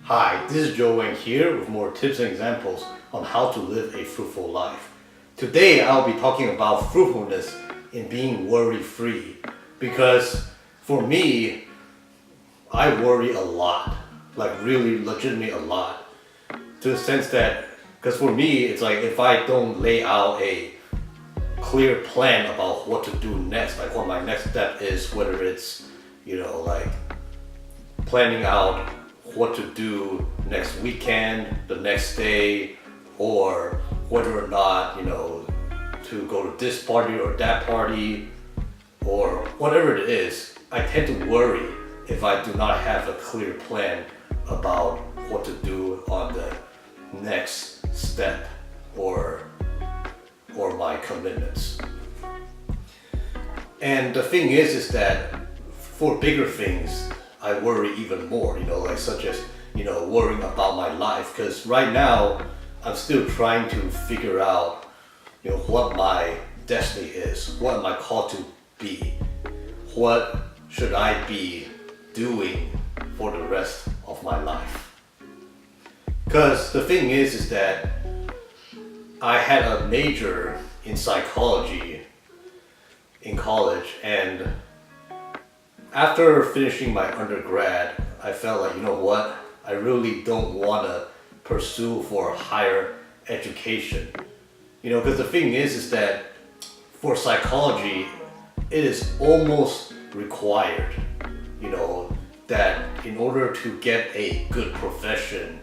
Hi, this is Joe Wang here with more tips and examples on how to live a fruitful life. Today I'll be talking about fruitfulness in being worry-free, because for me, I worry a lot, like really legitimately a lot, to the sense that, because for me it's like if I don't lay out a clear plan about what to do next, like what my next step is, whether it's, like planning out what to do next weekend, the next day, or whether or not, to go to this party or that party, or whatever it is, I tend to worry if I do not have a clear plan about what to do on the next step or my commitments. And the thing is that for bigger things, I worry even more, like such as, worrying about my life. Because right now, I'm still trying to figure out, what my destiny is. What am I called to be? What should I be doing for the rest of my life? Because the thing is that I had a major in psychology in college, and after finishing my undergrad, I felt like, I really don't want to pursue for higher education. Because the thing is that for psychology, it is almost required, that in order to get a good profession,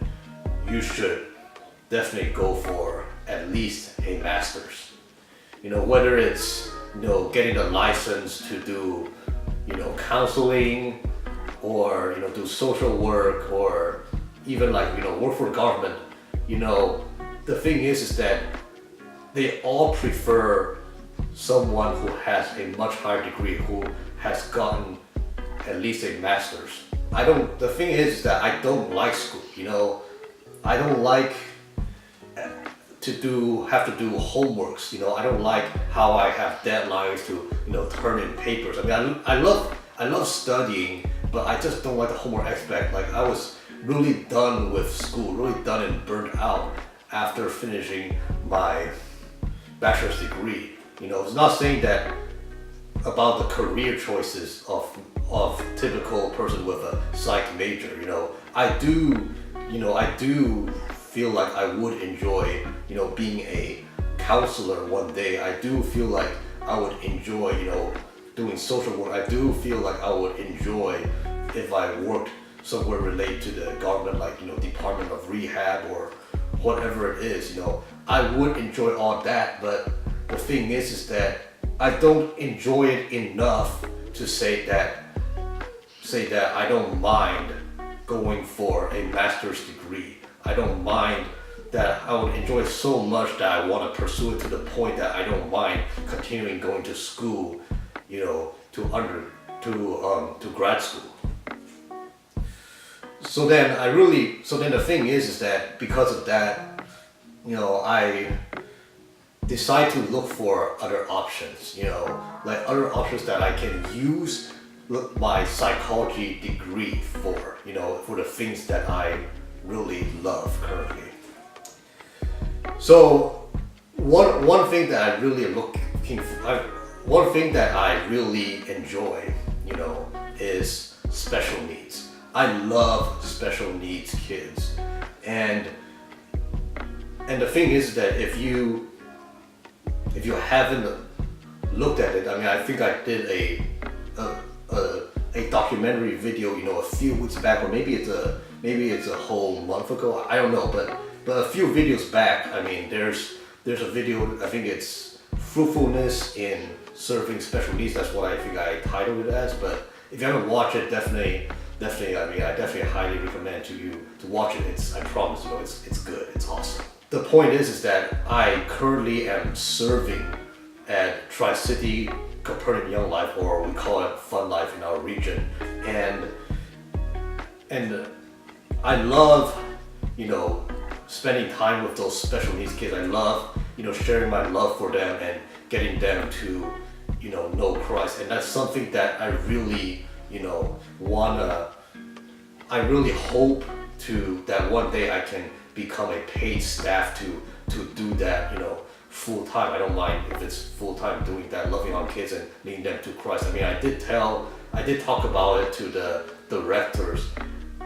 you should definitely go for at least a master's. Whether it's, getting a license to do counseling, or do social work, or even work for government. The thing is that they all prefer someone who has a much higher degree, who has gotten at least a master's. The thing is that I don't like school. I don't like to have to do homeworks. I don't like how I have deadlines to turn in papers. I love studying, but I just don't like the homework aspect. Like, I was really done with school, really done and burnt out after finishing my bachelor's degree. It's not saying that about the career choices of typical person with a psych major. I do feel like I would enjoy, being a counselor one day. I do feel like I would enjoy, doing social work. I do feel like I would enjoy if I worked somewhere related to the government, like, Department of Rehab or whatever it is. I would enjoy all that, but the thing is that I don't enjoy it enough to say that I don't mind going for a master's degree. I don't mind that. I would enjoy it so much that I want to pursue it to the point that I don't mind continuing going to school, to grad school. So then the thing is that because of that, I decide to look for other options, like other options that I can use my psychology degree for, for the things that I really love currently. So one thing that I really one thing that I really enjoy, is special needs. I love special needs kids, and the thing is that if you haven't looked at it, I think I did a documentary video, a few weeks back, or maybe it's a whole month ago. I don't know, but a few videos back. There's a video. I think it's Fruitfulness in Serving Special Needs. That's what I think I titled it as. But if you haven't watched it, definitely, I definitely highly recommend you to watch it. I promise, it's good. It's awesome. The point is that I currently am serving at Tri-City Copernic Young Life, or we call it Fun Life in our region, and I love, spending time with those special needs kids. I love, sharing my love for them and getting them to, know Christ, and that's something that I really, I really hope that one day I can become a paid staff to do that, full time. I don't mind if it's full time doing that, loving on kids and leading them to Christ. I mean, I did talk about it to the directors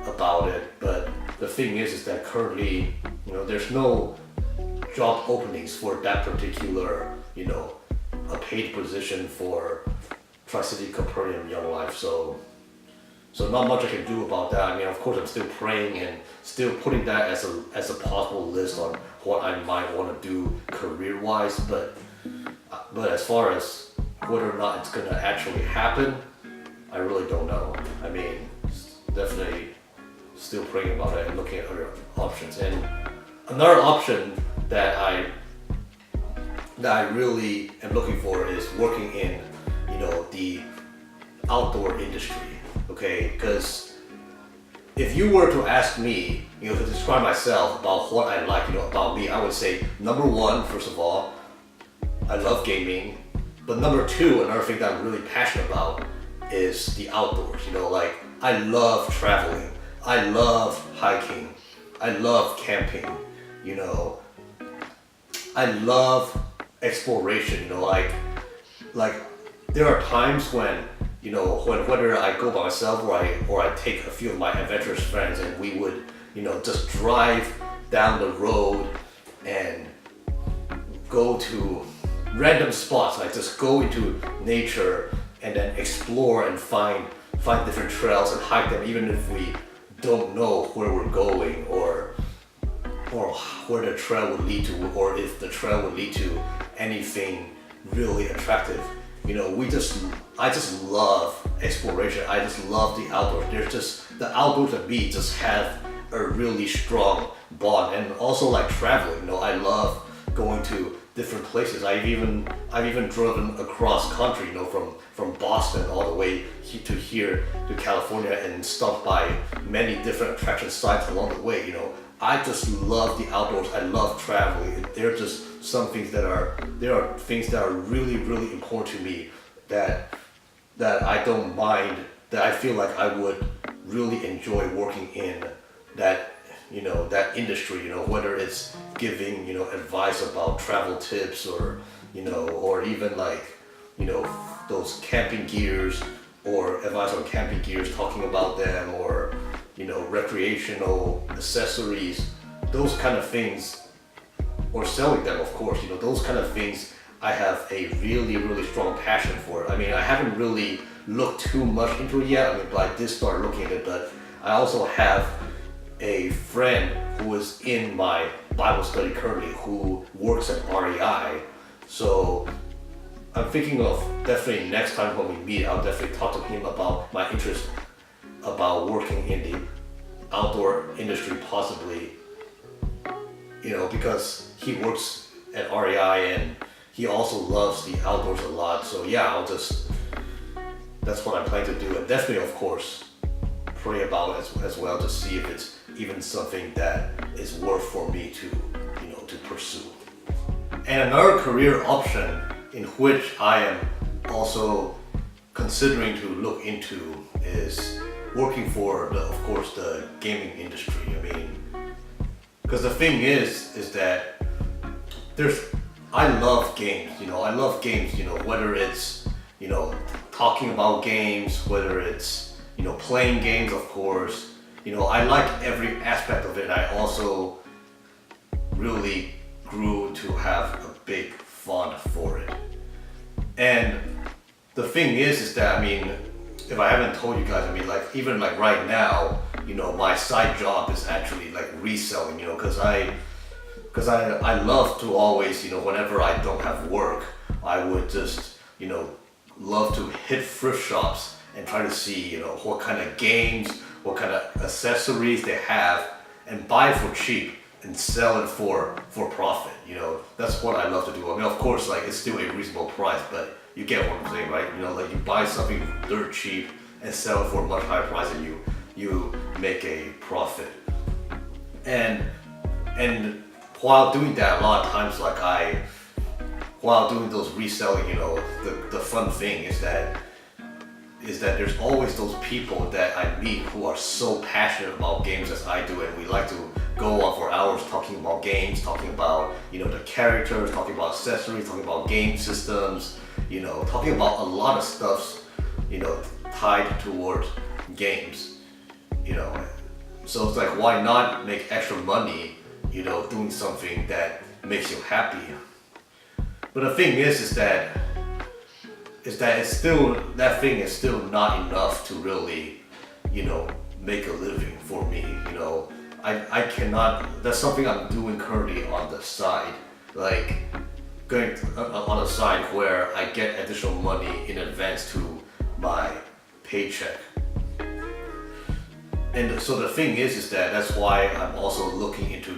about it, but the thing is that currently, there's no job openings for that particular, a paid position for Tri-City Capernaum Young Life. So not much I can do about that. I mean, of course, I'm still praying and still putting that as a possible list on what I might want to do career-wise. But as far as whether or not it's gonna actually happen, I really don't know. I mean, definitely still praying about it and looking at other options. And another option that I really am looking for is working in, the outdoor industry. Okay, because if you were to ask me, to describe myself about what I like, about me, I would say number one, first of all, I love gaming. But number two, another thing that I'm really passionate about is the outdoors. Like I love traveling, I love hiking, I love camping. I love exploration. Like there are times when whether I go by myself or I take a few of my adventurous friends and we would, just drive down the road and go to random spots, like just go into nature and then explore and find different trails and hike them, even if we don't know where we're going or where the trail would lead to, or if the trail would lead to anything really attractive. I just love exploration. I just love the outdoors. The outdoors and me just have a really strong bond. And also like traveling, I love going to different places. I've even driven across country, from Boston all the way to here to California and stopped by many different attraction sites along the way. I just love the outdoors. I love traveling. There are just some things there are things that are really, really important to me that I don't mind, that I feel like I would really enjoy working in that, that industry, whether it's giving, advice about travel tips or even like, those camping gears or advice on camping gears, talking about them, or, recreational accessories, those kind of things, or selling them, of course, those kind of things I have a really, really strong passion for it. I mean, I haven't really looked too much into it yet, but I did start looking at it. But I also have a friend who is in my Bible study currently who works at REI. So I'm thinking of definitely next time when we meet, I'll definitely talk to him about my interest about working in the outdoor industry, possibly, because he works at REI and he also loves the outdoors a lot. So yeah, that's what I'm planning to do. And definitely, of course, pray about it as well to see if it's even something that is worth for me to pursue. And another career option in which I am also considering to look into is working for the gaming industry. I mean, because the thing is that I love games. I love games. Whether it's talking about games, whether it's playing games, of course. I like every aspect of it. I also really grew to have a big fond for it. And the thing is that, I mean, if I haven't told you guys, I mean, like even like right now, my side job is actually like reselling, because I love to always, whenever I don't have work, I would just, love to hit thrift shops and try to see, what kind of games, what kind of accessories they have, and buy for cheap and sell it for profit. That's what I love to do. I mean, of course, like it's still a reasonable price, but you get what I'm saying, right? Like you buy something dirt cheap and sell it for a much higher price, and you make a profit. And while doing that, a lot of times, while doing those reselling, the fun thing is that is that there's always those people that I meet who are so passionate about games as I do, and we like to go on for hours talking about games, talking about the characters, talking about accessories, talking about game systems, talking about a lot of stuff, tied towards games, So it's like, why not make extra money, doing something that makes you happy? But the thing is that it's still, that thing is still not enough to really, make a living for me. I cannot. That's something I'm doing currently on the side, like going on a side where I get additional money in advance to my paycheck. And so the thing is that that's why I'm also looking into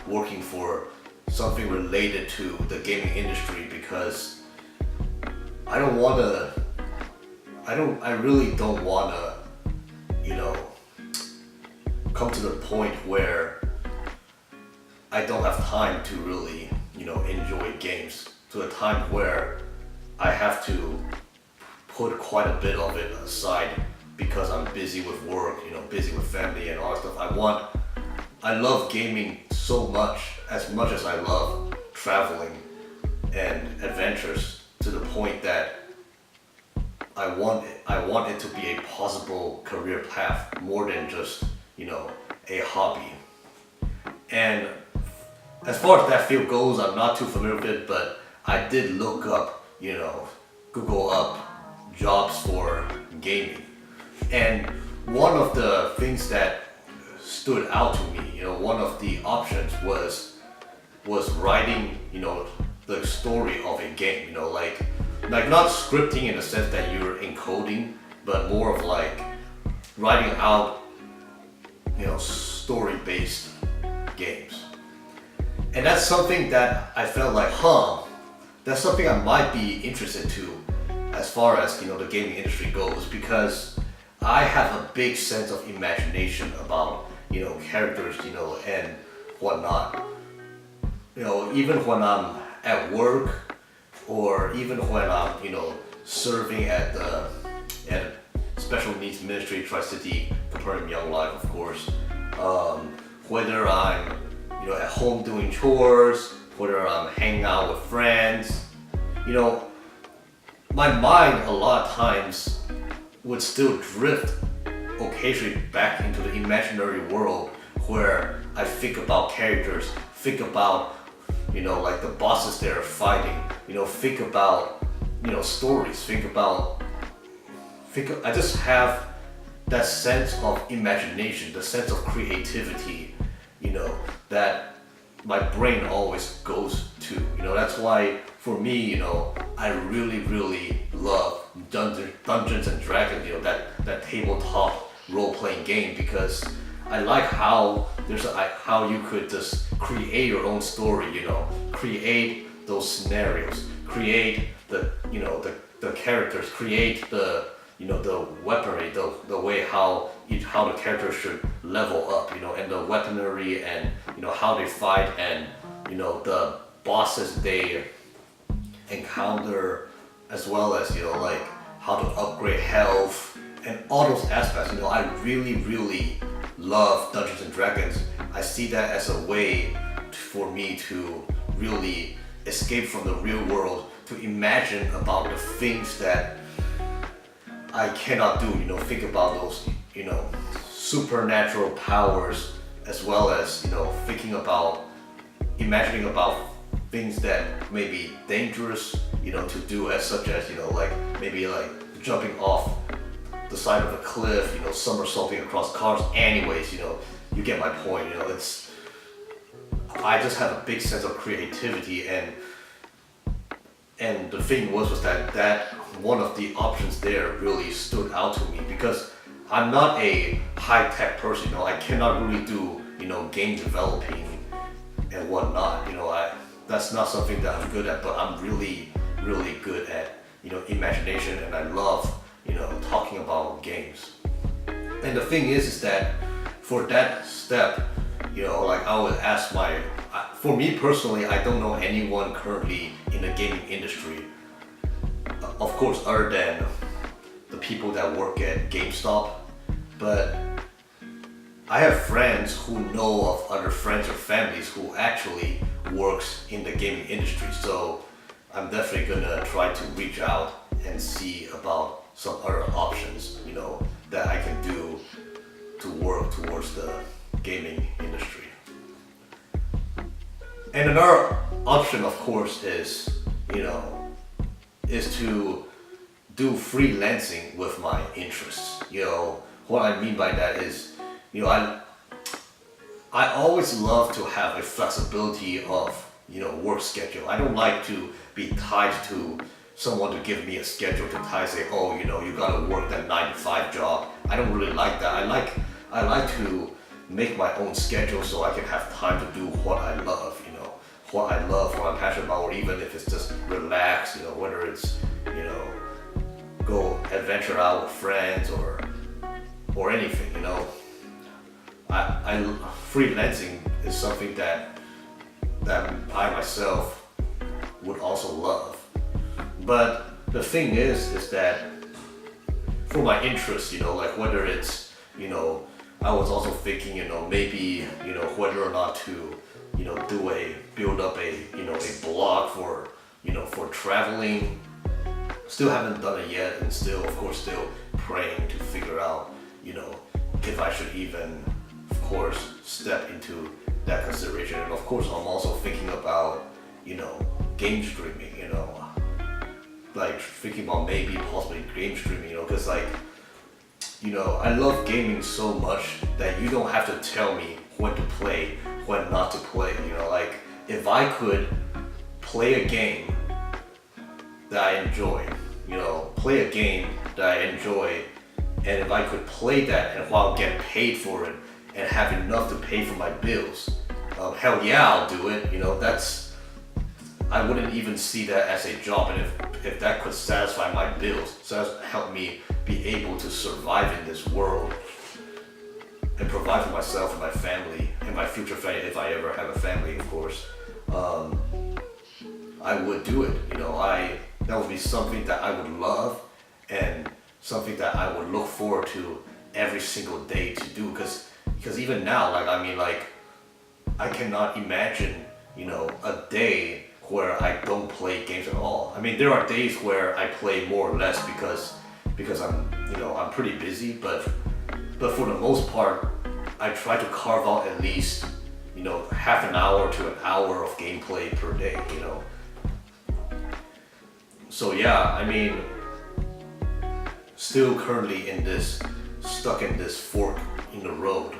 working for something related to the gaming industry, because I really don't wanna, come to the point where I don't have time to really, enjoy games, to a time where I have to put quite a bit of it aside because I'm busy with work, busy with family and all that stuff. I love gaming so much as I love traveling and adventures, to the point that I want it to be a possible career path more than just, a hobby. And as far as that field goes, I'm not too familiar with it, but I did look up, Google up jobs for gaming. And one of the things that stood out to me, one of the options was writing, the story of a game, like not scripting in the sense that you're encoding, but more of like writing out, story-based games. And that's something that I felt like, that's something I might be interested to as far as, the gaming industry goes, because I have a big sense of imagination about, characters, and whatnot. Even when I'm at work, or even when I'm, serving at Special Needs Ministry, Tri-City, Capernaum Young Life, of course. Whether I'm, at home doing chores, whether I'm hanging out with friends, my mind a lot of times would still drift occasionally back into the imaginary world where I think about characters, think about, like the bosses they're fighting, think about, stories, I just have that sense of imagination, the sense of creativity, that my brain always goes to. That's why for me, I really, really love Dungeons and Dragons, that tabletop role-playing game, because I like how how you could just create your own story, create those scenarios, create the characters, create the weaponry, the way how the characters should level up, and the weaponry, and how they fight, and the bosses they encounter, as well as like how to upgrade health and all those aspects. I really, really love Dungeons and Dragons. I see that as a way for me to really escape from the real world, to imagine about the things that I cannot do, think about those, supernatural powers, as well as, imagining about things that may be dangerous, to do, as such as, maybe jumping off the side of a cliff, somersaulting across cars. Anyways, you get my point, I just have a big sense of creativity, and the thing was that one of the options there really stood out to me, because I'm not a high-tech person, I cannot really do, game developing and whatnot, that's not something that I'm good at, but I'm really, really good at, imagination, and I love, talking about games. And the thing is that for that step, I would ask for me personally, I don't know anyone currently in the gaming industry, of course, other than the people that work at GameStop, but I have friends who know of other friends or families who actually works in the gaming industry. So I'm definitely gonna try to reach out and see about some other options, that I can do to work towards the gaming industry. And another option, of course, is to do freelancing with my interests. What I mean by that is, I always love to have a flexibility of, work schedule. I don't like to be tied to someone to give me a schedule to say, oh, you gotta work that 9 to 5 job. I don't really like that. I like to make my own schedule so I can have time to do what I love, what I'm passionate about, or even if it's just relax, whether it's, go adventure out with friends or anything, freelancing is something that I myself would also love. But the thing is that for my interests, like whether it's, I was also thinking, maybe, whether or not to, build up a blog for, for traveling. Still haven't done it yet, and still praying to figure out, if I should even, of course, step into that consideration. And of course, I'm also thinking about, game streaming, like thinking about maybe possibly game streaming, because I love gaming so much that you don't have to tell me when to play, when not to play, like if I could play a game that I enjoy, play a game that I enjoy, and if I could play that and while get paid for it and have enough to pay for my bills, hell yeah, I'll do it. I wouldn't even see that as a job, and if that could satisfy my bills, so that help me be able to survive in this world and provide for myself and my family and my future family, if I ever have a family, of course, I would do it. That would be something that I would love and something that I would look forward to every single day to do, because even now, I cannot imagine, a day where I don't play games at all. I mean, there are days where I play more or less because I'm pretty busy, but for the most part, I try to carve out at least, half an hour to an hour of gameplay per day, So yeah, I mean, still currently stuck in this fork in the road,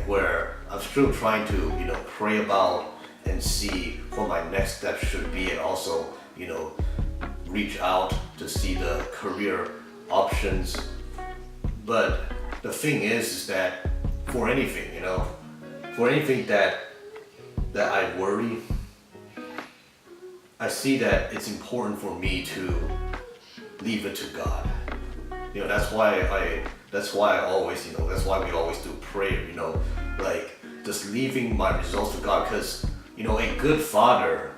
where I'm still trying to, pray about and see what my next step should be, and also, reach out to see the career options. But the thing is that for anything, that I worry, I see that it's important for me to leave it to God. That's why I always, that's why we always do prayer, just leaving my results to God, because, a good father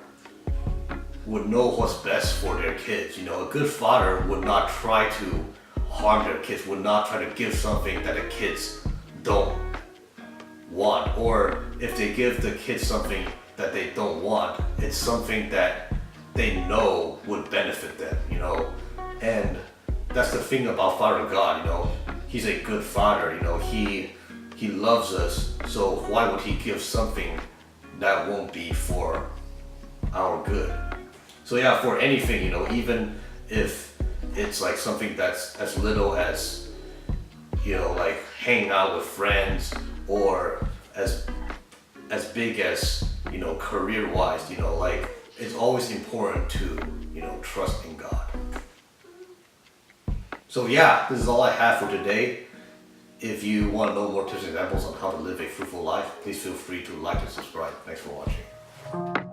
would know what's best for their kids. A good father would not try to harm their kids, would not try to give something that the kids don't want, or if they give the kids something that they don't want, it's something that they know would benefit them, and that's the thing about Father God, he's a good father, he loves us, so why would he give something that won't be for our good? So yeah, for anything, even if it's like something that's as little as, like hanging out with friends, or as big as, career-wise, it's always important to, trust in God. So yeah, this is all I have for today. If you want to know more tips and examples on how to live a fruitful life, please feel free to like and subscribe. Thanks for watching.